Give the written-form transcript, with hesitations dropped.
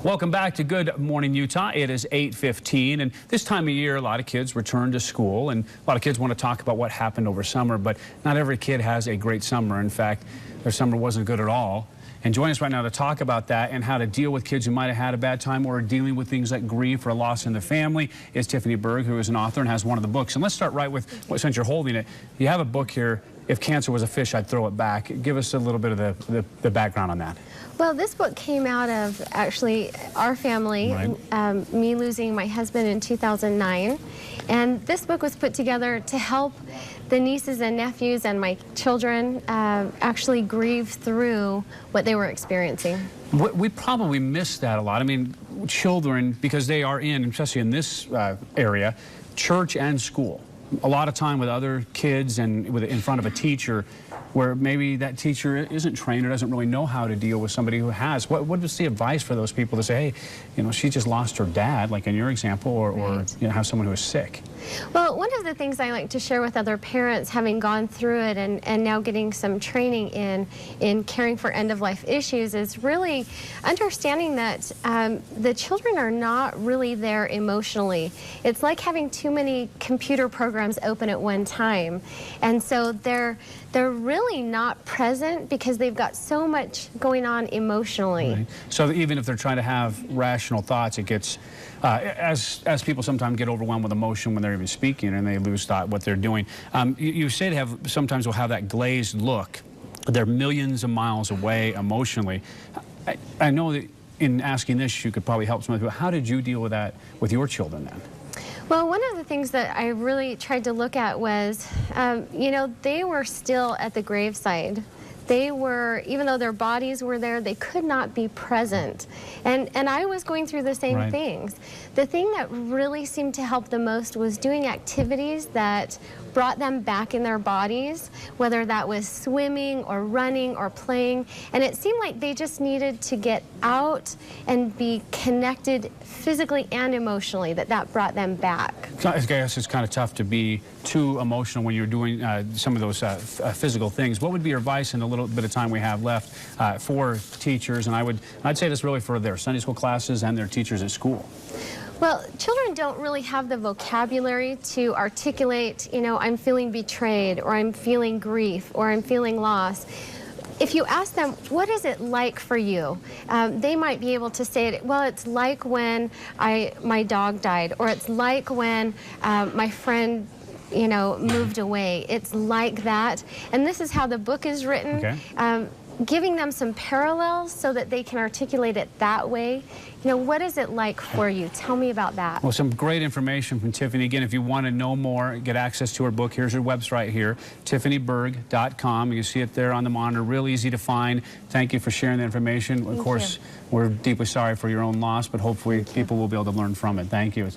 Welcome back to Good Morning Utah. It is 8:15, and this time of year, a lot of kids return to school, and a lot of kids want to talk about what happened over summer, but not every kid has a great summer. In fact, their summer wasn't good at all. And joining us right now to talk about that and how to deal with kids who might have had a bad time or are dealing with things like grief or loss in the family is Tiffany Berg, who is an author and has one of the books. And let's start right with, since you're holding it, you have a book here, If Cancer Was a Fish, I'd Throw It Back. Give us a little bit of the background on that. Well, this book came out of actually our family, right. Me losing my husband in 2009. And this book was put together to help the nieces and nephews and my children actually grieve through what they were experiencing. We probably miss that a lot. I mean, children, because they are in, especially in this area, church and school. A lot of time with other kids and in front of a teacher where maybe that teacher isn't trained or doesn't really know how to deal with somebody who has. What is the advice for those people to say, hey, you know, she just lost her dad, like in your example, or you know, have someone who is sick? Well, one of the things I like to share with other parents, having gone through it and now getting some training in caring for end-of-life issues, is really understanding that the children are not really there emotionally. It's like having too many computer programs open at one time. And so they're really not present because they've got so much going on emotionally. Right. So even if they're trying to have rational thoughts, it gets, as people sometimes get overwhelmed with emotion when they're even speaking and they lose thought what they're doing. You say they have, sometimes will have that glazed look. They're millions of miles away emotionally. I know that in asking this, you could probably help some of people. How did you deal with that with your children then? Well, one of the things that I really tried to look at was, you know, they were still at the graveside. They were, even though their bodies were there, they could not be present. And I was going through the same things. The thing that really seemed to help the most was doing activities that brought them back in their bodies, whether that was swimming or running or playing. And it seemed like they just needed to get out and be connected physically and emotionally, that brought them back. I guess it's kind of tough to be too emotional when you're doing some of those physical things. What would be your advice in the little bit of time we have left for teachers? And I'd say this really for their Sunday school classes and their teachers at school. Well, children don't really have the vocabulary to articulate, you know, I'm feeling betrayed, or I'm feeling grief, or I'm feeling loss. If you ask them, what is it like for you? They might be able to say it, well, it's like when my dog died, or it's like when my friend, you know, moved away. It's like that. And this is how the book is written. Okay. Giving them some parallels so that they can articulate it that way. You know, what is it like for you? Tell me about that. Well, some great information from Tiffany. Again, if you want to know more, get access to her book, here's her website right here, tiffanyberg.com. You see it there on the monitor, real easy to find. Thank you for sharing the information. Of course, we're deeply sorry for your own loss, but hopefully people will be able to learn from it. Thank you.